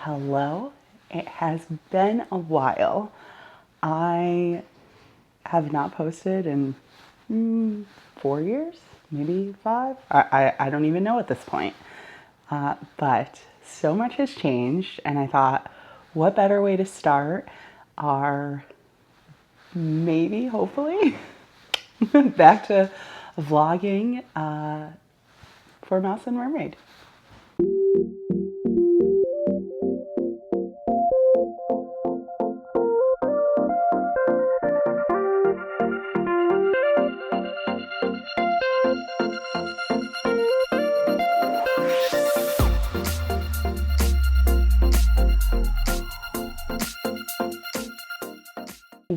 Hello. It has been a while. I have not posted in 4 years, maybe 5. I don't even know at this point. But so much has changed, and I thought, what better way to start our maybe, hopefully, back to vlogging for Mouse and Mermaid.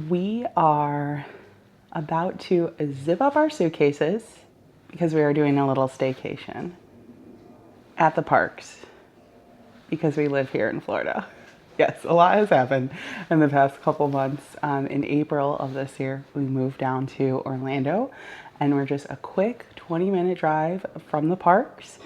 We are about to zip up our suitcases because we are doing a little staycation at the parks because we live here in Florida. Yes, a lot has happened in the past couple months. In April of this year, we moved down to Orlando, and we're just a quick 20-minute drive from the parks.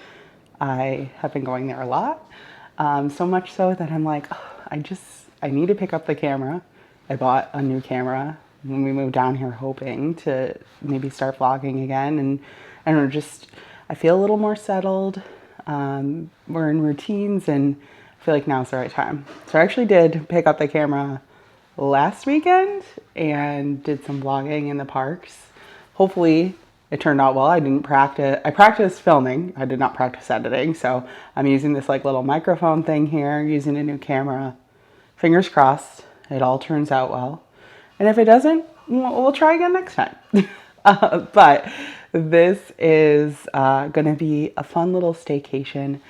I have been going there a lot, so much so that I'm like, I need to pick up the camera. I bought a new camera when we moved down here, hoping to maybe start vlogging again. And we're just, I feel a little more settled. We're in routines, and I feel like now's the right time. So I actually did pick up the camera last weekend and did some vlogging in the parks. Hopefully it turned out well. I practiced filming. I did not practice editing. So I'm using this like little microphone thing here, using a new camera. Fingers crossed it all turns out well. And if it doesn't, we'll try again next time. But this is going to be a fun little staycation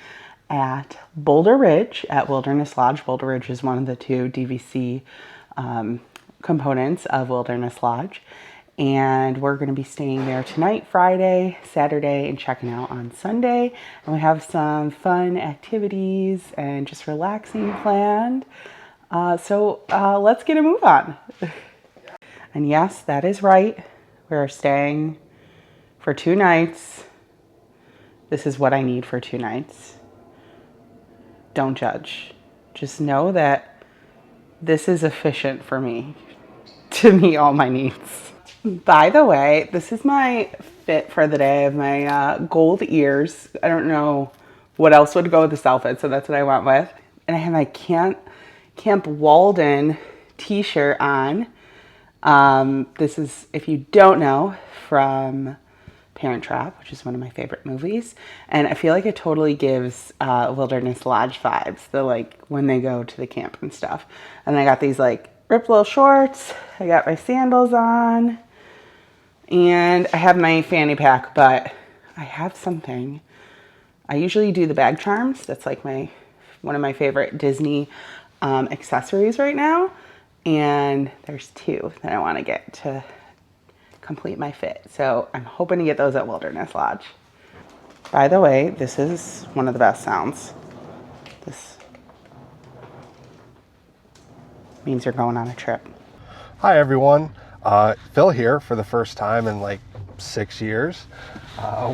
at Boulder Ridge at Wilderness Lodge. Boulder Ridge is one of the two DVC components of Wilderness Lodge. And we're going to be staying there tonight, Friday, Saturday, and checking out on Sunday. And we have some fun activities and just relaxing planned. So let's get a move on. And yes, that is right. We're staying for 2 nights. This is what I need for 2 nights. Don't judge. Just know that this is efficient for me to meet all my needs. By the way, this is my fit for the day. I have my gold ears. I don't know what else would go with this outfit, so that's what I went with. And I have my Camp Walden t-shirt on. This is, if you don't know, from Parent Trap, which is one of my favorite movies. And I feel like it totally gives Wilderness Lodge vibes, the like when they go to the camp and stuff. And I got these like ripped little shorts. I got my sandals on. And I have my fanny pack, but I have something. I usually do the bag charms. That's like one of my favorite Disney accessories right now. And there's 2 that I want to get to complete my fit. So I'm hoping to get those at Wilderness Lodge. By the way, this is one of the best sounds. This means you're going on a trip. Hi everyone, Phil here for the first time in like 6 years.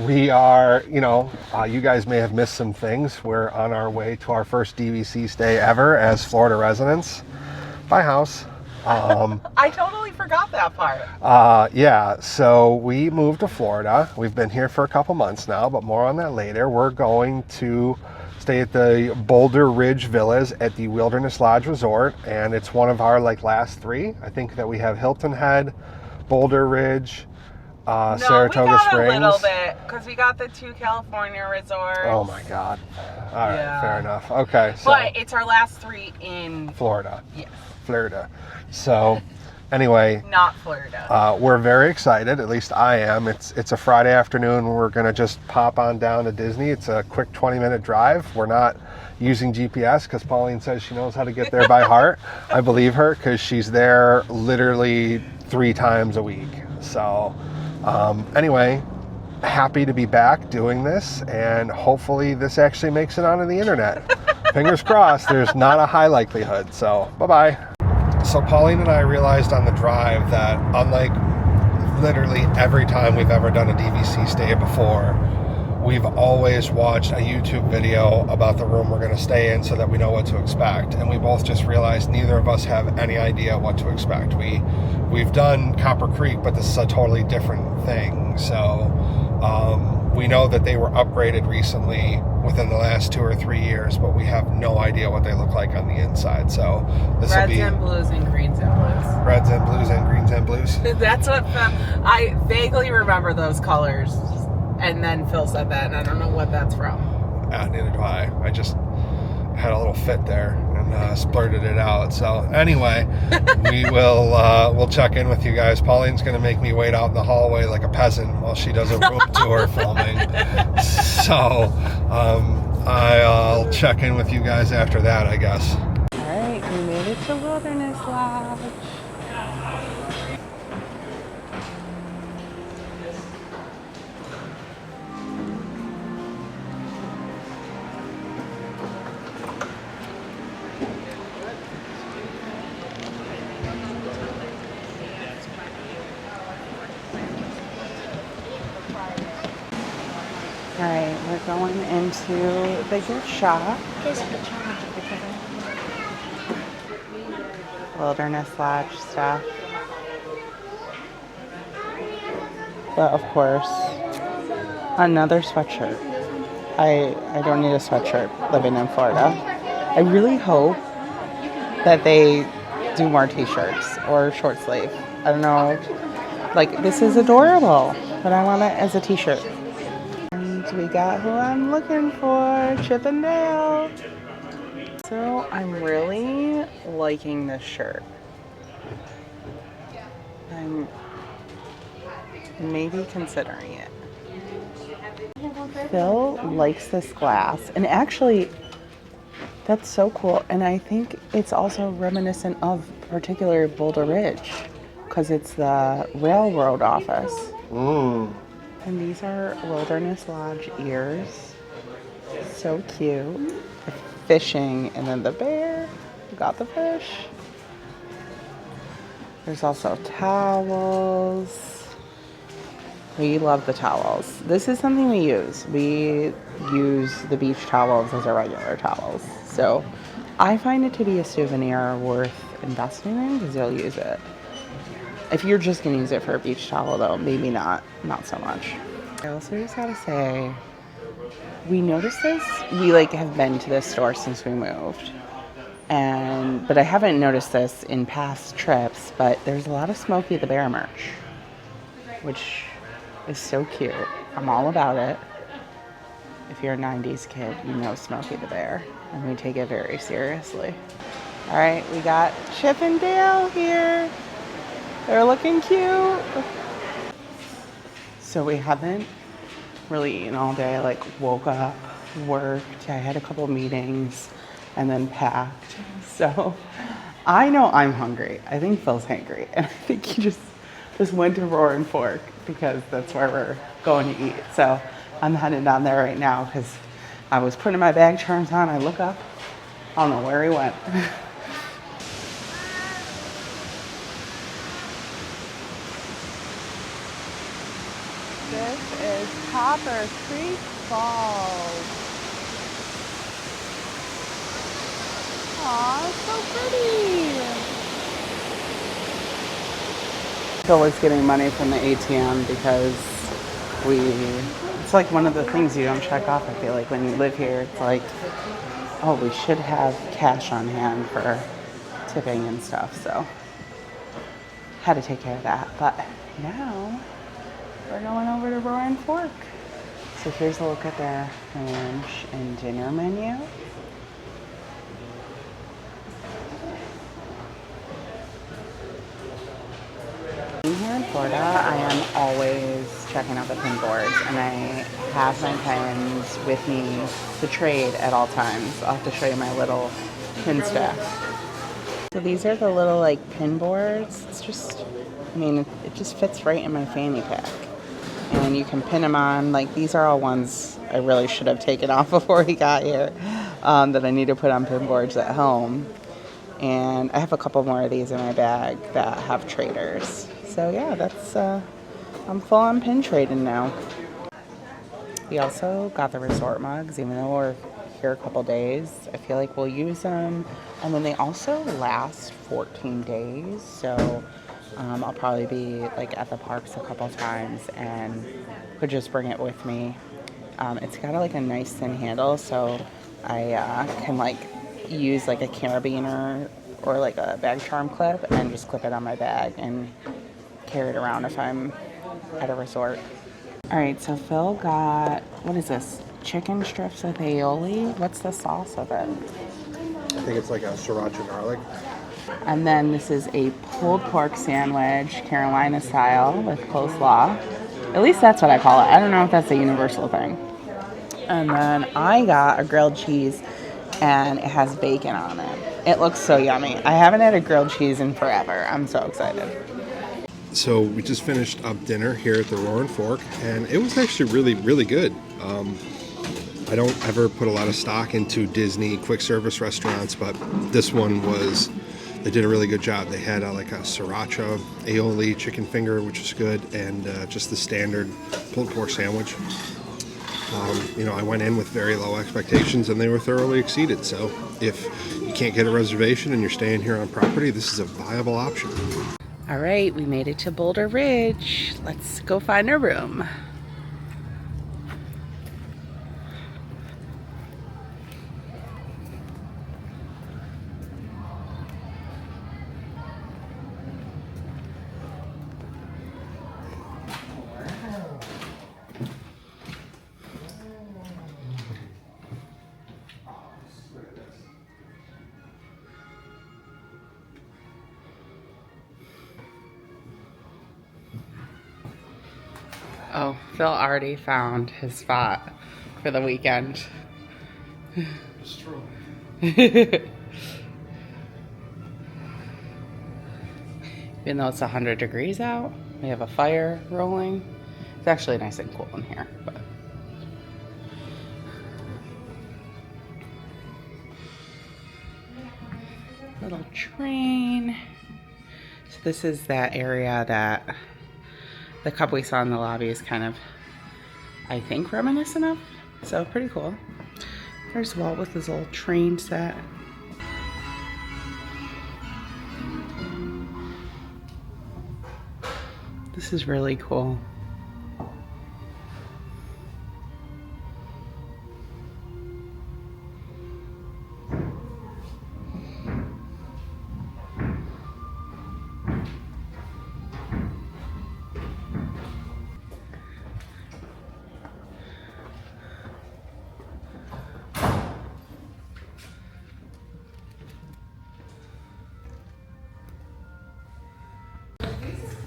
We are, you guys may have missed some things. We're on our way to our first DVC stay ever as Florida residents. By house. I totally forgot that part. Yeah, so we moved to Florida. We've been here for a couple months now, but more on that later. We're going to stay at the Boulder Ridge Villas at the Wilderness Lodge Resort, and it's one of our last 3. I think that we have Hilton Head, Boulder Ridge, Saratoga Springs. No, we got a little bit because we got the 2 California resorts. Oh my God! All right, fair enough. Okay, so but it's our last 3 in Florida. Yes, Florida. So, anyway, not Florida. We're very excited. At least I am. It's a Friday afternoon. We're gonna just pop on down to Disney. It's a quick 20-minute drive. We're not using GPS because Pauline says she knows how to get there by heart. I believe her because she's there literally 3 times a week. So. Anyway, happy to be back doing this, and hopefully this actually makes it onto the internet. Fingers crossed. There's not a high likelihood. So bye-bye. So Pauline and I realized on the drive that unlike literally every time we've ever done a DVC stay before, we've always watched a YouTube video about the room we're going to stay in so that we know what to expect. And we both just realized neither of us have any idea what to expect. We've done Copper Creek, but this is a totally different thing. So we know that they were upgraded recently within the last 2 or 3 years, but we have no idea what they look like on the inside. So this will be Reds and blues and greens and blues. reds and blues and greens and blues. That's what I vaguely remember those colors. And then Phil said that, and I don't know what that's from. Neither do I. I just had a little fit there and splurted it out. So anyway, we'll check in with you guys. Pauline's going to make me wait out in the hallway like a peasant while she does a room tour filming. So I'll check in with you guys after that, I guess. All right, we made it to Wilderness Lodge. All right, we're going into the gift shop. Wilderness Lodge stuff. But of course, another sweatshirt. I don't need a sweatshirt living in Florida. I really hope that they do more t-shirts or short sleeve. I don't know. Like, this is adorable, but I want it as a t-shirt. We got who I'm looking for, Chip and Dale. So I'm really liking this shirt. I'm maybe considering it. Phil likes this glass, and actually that's so cool. And I think it's also reminiscent of particular Boulder Ridge because it's the railroad office. And these are Wilderness Lodge ears. So cute. The fishing, and then the bear. We got the fish. There's also towels. We love the towels. This is something we use. We use the beach towels as our regular towels. So I find it to be a souvenir worth investing in because you'll use it. If you're just going to use it for a beach towel, though, maybe not so much. I also just gotta say, we noticed this. We have been to this store since we moved, but I haven't noticed this in past trips. But there's a lot of Smokey the Bear merch, which is so cute. I'm all about it. If you're a '90s kid, you know Smokey the Bear, and we take it very seriously. All right, we got Chip and Dale here. They're looking cute. So we haven't really eaten all day. I woke up, worked, I had a couple meetings, and then packed. So I know I'm hungry. I think Phil's hungry. And I think he just went to Roar and Fork because that's where we're going to eat. So I'm heading down there right now because I was putting my bag charms on. I look up. I don't know where he went. This is Copper Creek Falls. Aw, so pretty. Phil was getting money from the ATM because it's like one of the things you don't check off. I feel like when you live here, it's like, oh, we should have cash on hand for tipping and stuff. So had to take care of that. But now we're going over to Roar and Fork. So here's a look at their lunch and dinner menu. Here in Florida, I am always checking out the pin boards, and I have my pins with me to trade at all times. I'll have to show you my little pin stack. So these are the little pin boards. It's just, it just fits right in my fanny pack. And you can pin them on. These are all ones I really should have taken off before we got here that I need to put on pin boards at home. And I have a couple more of these in my bag that have traders. So yeah, that's I'm full on pin trading now. We also got the resort mugs, even though we're here a couple days. I feel like we'll use them. And then they also last 14 days. So I'll probably be like at the parks a couple times and could just bring it with me. It's got like a nice thin handle, so I can like use like a carabiner or like a bag charm clip and just clip it on my bag and carry it around if I'm at a resort. All right, so Phil got, what is this? Chicken strips with aioli? What's the sauce of it? I think it's like a sriracha garlic. And then this is a pulled pork sandwich, Carolina style, with coleslaw. At least that's what I call it. I don't know if that's a universal thing. And then I got a grilled cheese, and it has bacon on it. It looks so yummy. I haven't had a grilled cheese in forever. I'm so excited. So we just finished up dinner here at the Roaring Fork, and it was actually really, really good. I don't ever put a lot of stock into Disney quick service restaurants, but this one was, they did a really good job. They had like a sriracha aioli chicken finger, which is good, and just the standard pulled pork sandwich. I went in with very low expectations, and they were thoroughly exceeded. So if you can't get a reservation and you're staying here on property, this is a viable option. All right, we made it to Boulder Ridge. Let's go find a room. Oh, Phil already found his spot for the weekend. It's true. Even though it's 100 degrees out, we have a fire rolling. It's actually nice and cool in here, but little train. So this is that area that the cup we saw in the lobby is kind of, I think, reminiscent of. So pretty cool. There's Walt with his old train set. This is really cool.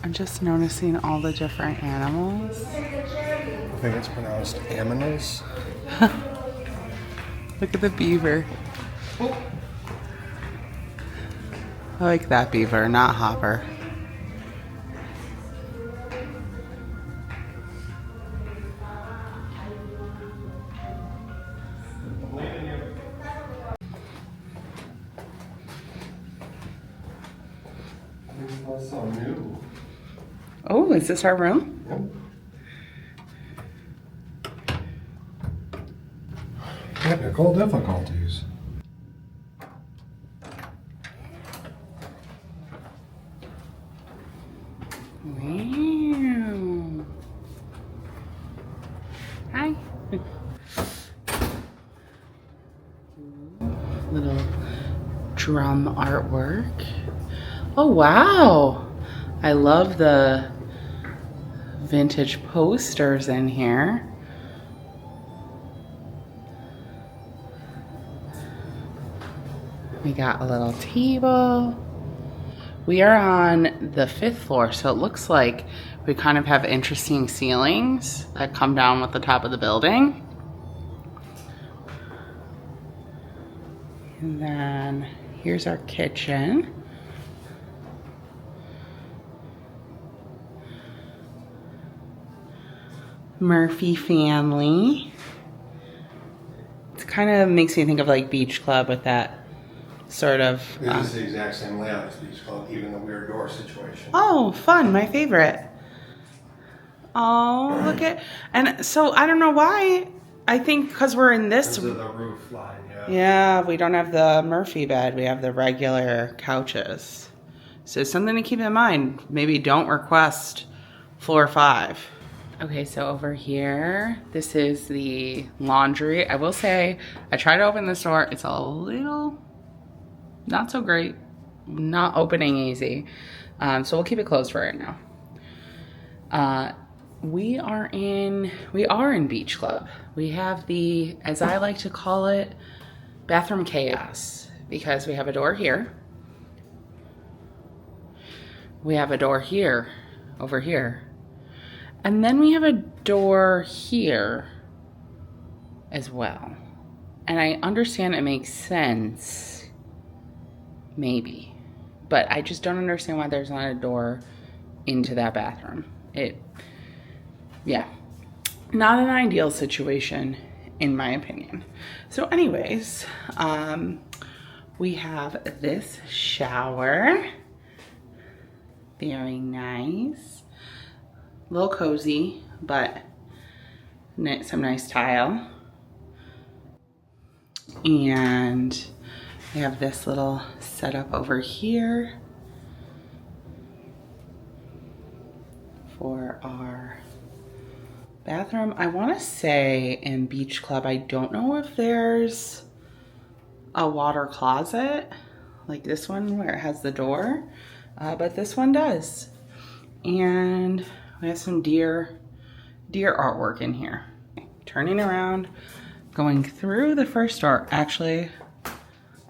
I'm just noticing all the different animals. I think it's pronounced aminals. Look at the beaver. I like that beaver, not Hopper. That's so new. Oh, is this our room? Technical difficulties. Wow. Hi. Little drum artwork. Oh, wow. I love the vintage posters in here. We got a little table. We are on the 5th floor, so it looks like we kind of have interesting ceilings that come down with the top of the building. And then here's our kitchen. Murphy family. It kind of makes me think of like Beach Club with that sort of. It is the exact same layout as Beach Club, even the weird door situation. Oh, fun! My favorite. Oh, look at, and so I don't know why. I think because we're in this. Because of the roof line, yeah. Yeah, we don't have the Murphy bed. We have the regular couches. So something to keep in mind. Maybe don't request floor 5. Okay, so over here, this is the laundry. I will say, I tried to open this door. It's a little not so great. Not opening easy. So we'll keep it closed for right now. We are in Beach Club. We have the, as I like to call it, bathroom chaos, because we have a door here. We have a door here, over here. And then we have a door here as well. And I understand it makes sense, maybe, but I just don't understand why there's not a door into that bathroom. Yeah, not an ideal situation in my opinion. So anyways, we have this shower. Very nice. A little cozy, but some nice tile. And we have this little setup over here for our bathroom. I want to say in Beach Club, I don't know if there's a water closet like this one where it has the door, but this one does. And we have some deer artwork in here. Turning around, going through the first door. Actually,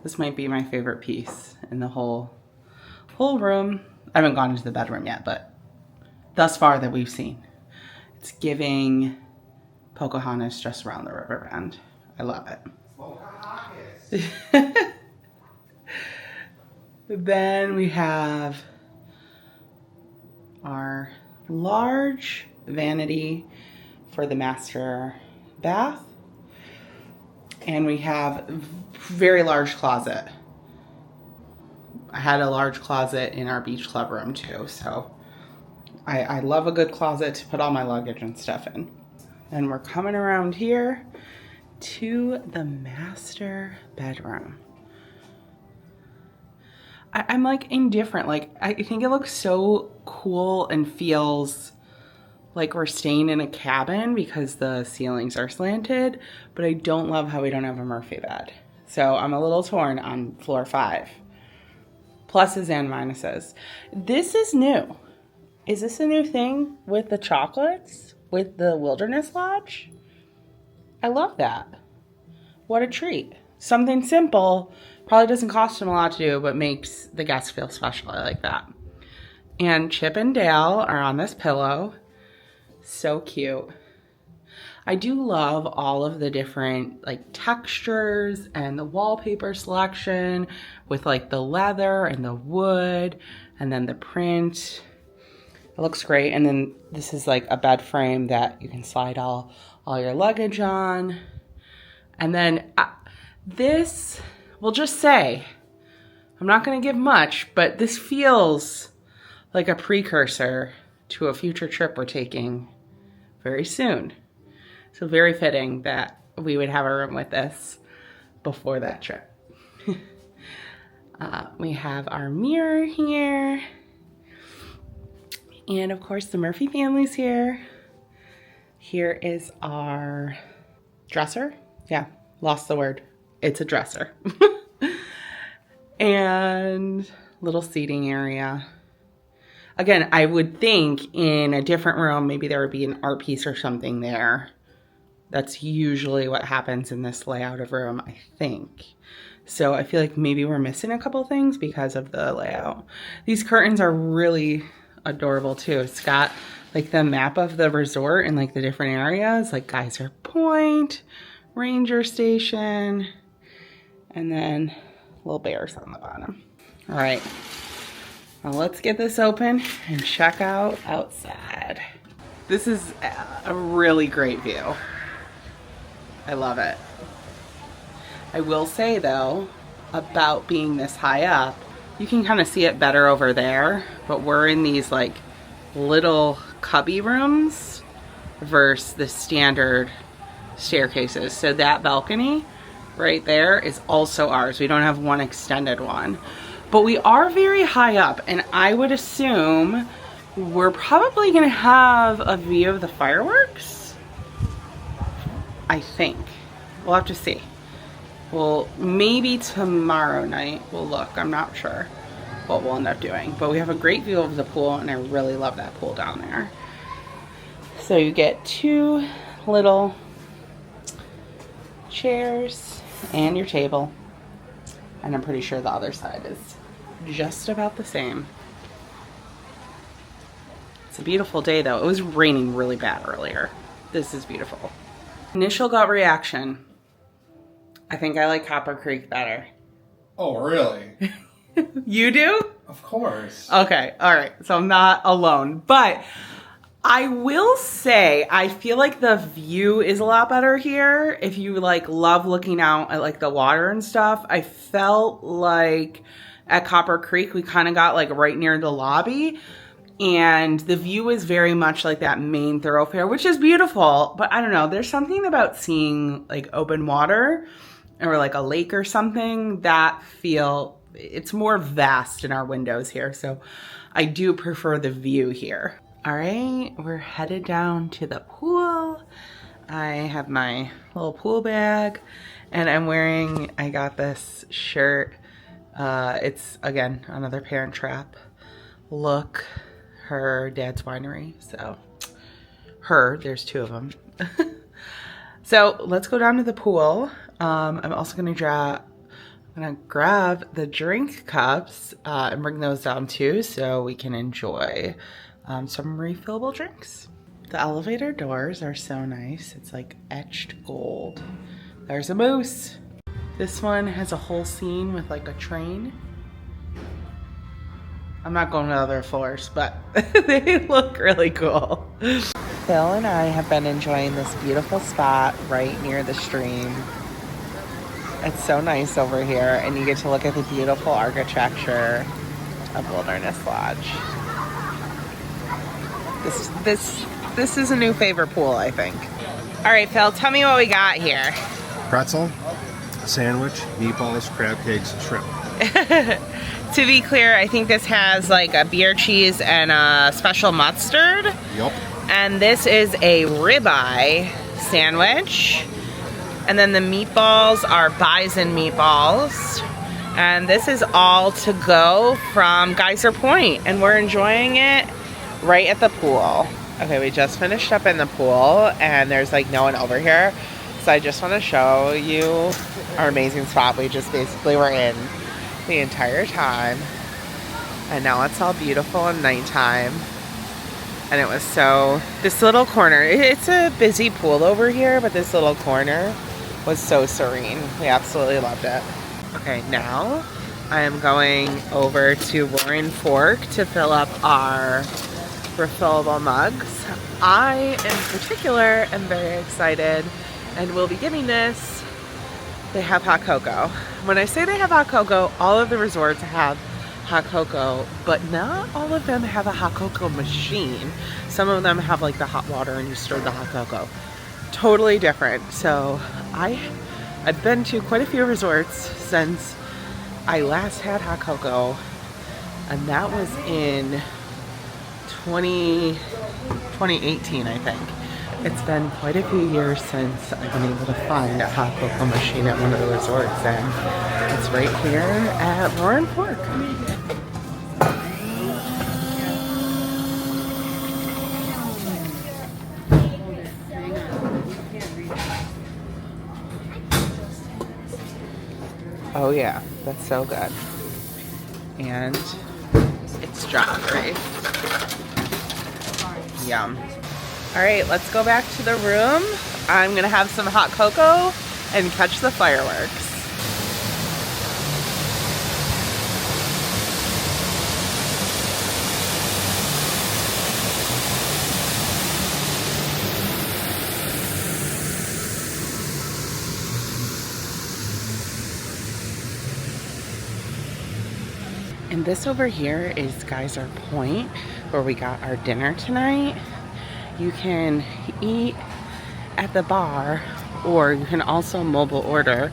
this might be my favorite piece in the whole room. I haven't gone into the bedroom yet, but thus far that we've seen, it's giving Pocahontas just around the river bend. I love it. Pocahontas. Then we have our large vanity for the master bath. And we have very large closet. I had a large closet in our Beach Club room too, so I love a good closet to put all my luggage and stuff in. And we're coming around here to the master bedroom. I'm like indifferent. Like, I think it looks so cool and feels like we're staying in a cabin because the ceilings are slanted, but I don't love how we don't have a Murphy bed. So I'm a little torn on floor 5. Pluses and minuses. This is new. Is this a new thing with the chocolates? With the Wilderness Lodge? I love that. What a treat. Something simple, probably doesn't cost them a lot to do, but makes the guests feel special. I like that. And Chip and Dale are on this pillow. So cute. I do love all of the different like textures and the wallpaper selection with like the leather and the wood and then the print. It looks great. And then this is like a bed frame that you can slide all your luggage on. And then this, we'll just say, I'm not going to give much, but this feels like a precursor to a future trip we're taking very soon. So very fitting that we would have a room with this before that trip. We have our mirror here. And of course the Murphy family's here. Here is our dresser. Yeah, lost the word. It's a dresser. And little seating area. Again, I would think in a different room, maybe there would be an art piece or something there. That's usually what happens in this layout of room, I think. So I feel like maybe we're missing a couple things because of the layout. These curtains are really adorable too. It's got like the map of the resort and like the different areas, like Geyser Point, Ranger Station, and then little bears on the bottom. All right, well, let's get this open and check out outside. This is a really great view. I love it. I will say though, about being this high up, you can kind of see it better over there, but we're in these like little cubby rooms versus the standard staircases. So that balcony right there is also ours. We don't have one extended one, but we are very high up, and I would assume we're probably gonna have a view of the fireworks. I think. We'll have to see. Well, maybe tomorrow night we'll look. I'm not sure what we'll end up doing, but we have a great view of the pool, and I really love that pool down there. So you get 2 little chairs and your table, and I'm pretty sure the other side is just about the same. It's a beautiful day though. It was raining really bad earlier. This is beautiful. Initial gut reaction. I think I like Copper Creek better. Oh, really? You do? Of course. Okay, all right. So I'm not alone. But I will say, I feel like the view is a lot better here. If you like love looking out at like the water and stuff, I felt like at Copper Creek, we kind of got like right near the lobby. And the view is very much like that main thoroughfare, which is beautiful. But I don't know, there's something about seeing like open water or like a lake or something that it's more vast in our windows here. So I do prefer the view here. All right, we're headed down to the pool. I have my little pool bag, and I got this shirt. It's, again, another Parent Trap look. Her dad's winery. So there's 2 of them. So let's go down to the pool. I'm also gonna grab the drink cups and bring those down too, so we can enjoy some refillable drinks. The elevator doors are so nice. It's like etched gold. There's a moose. This one has a whole scene with like a train. I'm not going to other floors, but they look really cool. Phil and I have been enjoying this beautiful spot right near the stream. It's so nice over here, and you get to look at the beautiful architecture of Wilderness Lodge. This is a new favorite pool, I think. All right, Phil, tell me what we got here. Pretzel, sandwich, meatballs, crab cakes, and shrimp. To be clear, I think this has like a beer cheese and a special mustard. Yup. And this is a ribeye sandwich. And then the meatballs are bison meatballs. And this is all to go from Geyser Point. And we're enjoying it right at the pool. Okay, we just finished up in the pool and there's like no one over here. So I just want to show you our amazing spot we just basically were in the entire time. And now it's all beautiful and nighttime. And it was this little corner, it's a busy pool over here, but this little corner was so serene. We absolutely loved it. Okay, now I am going over to Roaring Fork to fill up our refillable mugs. I, in particular, am very excited and will be getting this. They have hot cocoa. When I say they have hot cocoa, all of the resorts have hot cocoa, but not all of them have a hot cocoa machine. Some of them have like the hot water and you stir the hot cocoa. Totally different. So I've been to quite a few resorts since I last had hot cocoa, and that was in 2018, I think. It's been quite a few years since I've been able to find a hot cocoa machine at one of the resorts, and it's right here at Roaring Fork. Oh yeah, that's so good. And it's strawberry. Yum. All right, let's go back to the room. I'm gonna have some hot cocoa and catch the fireworks. And this over here is Geyser Point, where we got our dinner tonight. you can eat at the bar, or you can also mobile order.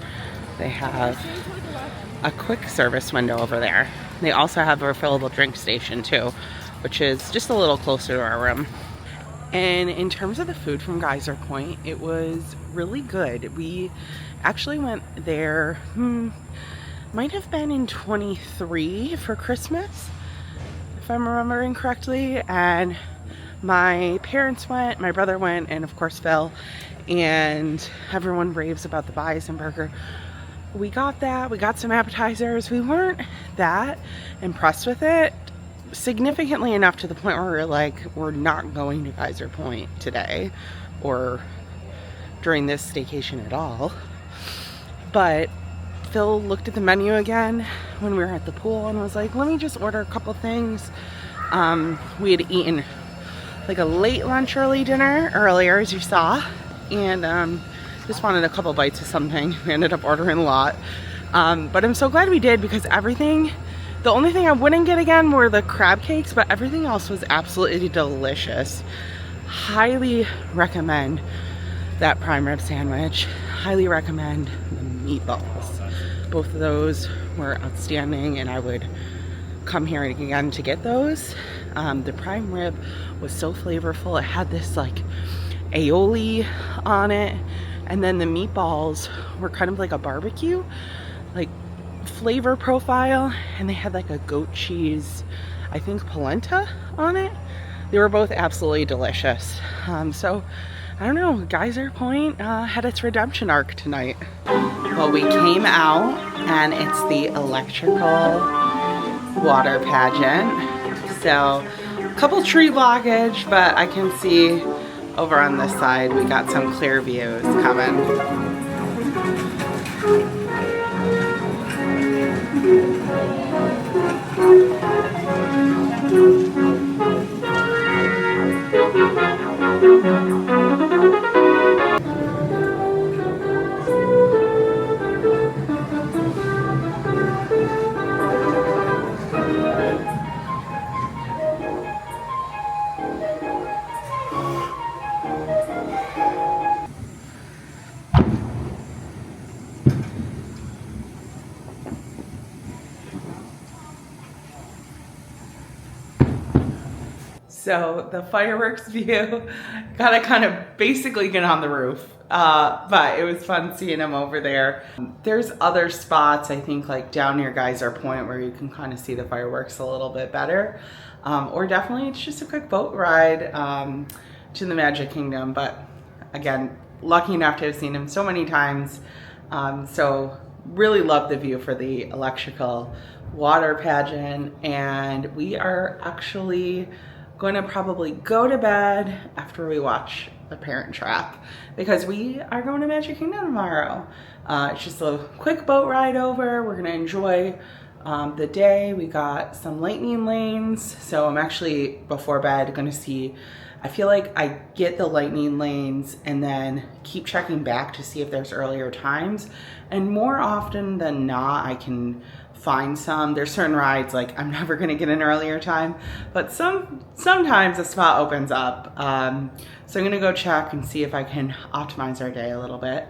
They have a quick service window over there. They also have a refillable drink station too, which is just a little closer to our room. And in terms of the food from Geyser Point, it was really good. We actually went there, might have been in 23 for Christmas, if I'm remembering correctly. And my parents went, my brother went, and of course Phil, and everyone raves about the bison burger. We got that, we got some appetizers. We weren't that impressed with it, significantly enough to the point where we're like, we're not going to Geyser Point today or during this staycation at all. But Phil looked at the menu again when we were at the pool and was like, let me just order a couple things. We had eaten like a late lunch, early dinner earlier, as you saw, and just wanted a couple bites of something. We ended up ordering a lot, but I'm so glad we did, because everything, the only thing I wouldn't get again were the crab cakes, but everything else was absolutely delicious. Highly recommend that prime rib sandwich. Highly recommend the meatballs. Both of those were outstanding, and I would come here again to get those. The prime rib was so flavorful. It had this like aioli on it, and then the meatballs were kind of like a barbecue like flavor profile, and they had like a goat cheese, I think polenta on it. They were both absolutely delicious. So I don't know, Geyser Point had its redemption arc tonight. Well, we came out and it's the electrical water pageant. So a couple tree blockage, but I can see over on this side we got some clear views coming. So the fireworks view, gotta kind of basically get on the roof, but it was fun seeing them over there. There's other spots, I think, like down near Geyser Point where you can kind of see the fireworks a little bit better, or definitely it's just a quick boat ride to the Magic Kingdom. But again, lucky enough to have seen them so many times, so really love the view for the electrical water pageant. And we are actually going to probably go to bed after we watch The Parent Trap, because we are going to Magic Kingdom tomorrow. It's just a quick boat ride over. We're gonna enjoy the day. We got some lightning lanes, so I'm actually before bed gonna see, I feel like I get the lightning lanes and then keep checking back to see if there's earlier times, and more often than not I can find some. There's certain rides like I'm never gonna get an earlier time, but sometimes a spot opens up. So I'm gonna go check and see if I can optimize our day a little bit.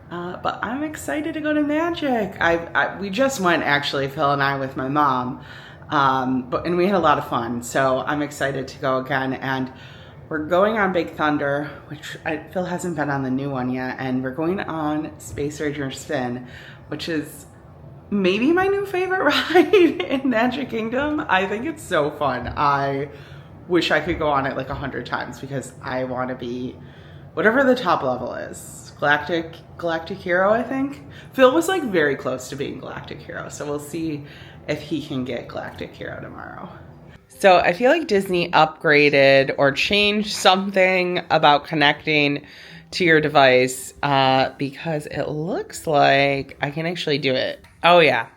But I'm excited to go to Magic. We just went, actually, Phil and I, with my mom, and we had a lot of fun. So I'm excited to go again. And we're going on Big Thunder, which Phil hasn't been on the new one yet, and we're going on Space Ranger Spin, which is maybe my new favorite ride in Magic Kingdom. I think it's so fun. I wish I could go on it like 100 times, because I want to be whatever the top level is. Galactic Hero, I think. Phil was like very close to being Galactic Hero, so we'll see if he can get Galactic Hero tomorrow. So I feel like Disney upgraded or changed something about connecting to your device, because it looks like I can actually do it. Oh yeah,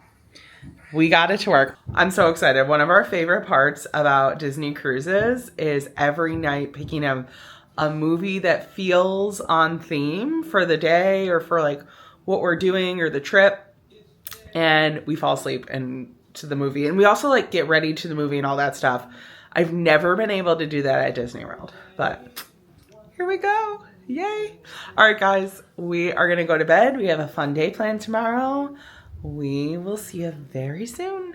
we got it to work. I'm so excited. One of our favorite parts about Disney cruises is every night picking a movie that feels on theme for the day or for like what we're doing or the trip, and we fall asleep to the movie. And we also like get ready to the movie and all that stuff I've never been able to do that at Disney World, but here we go. Yay. All right, guys, we are going to go to bed. We have a fun day planned tomorrow. We will see you very soon.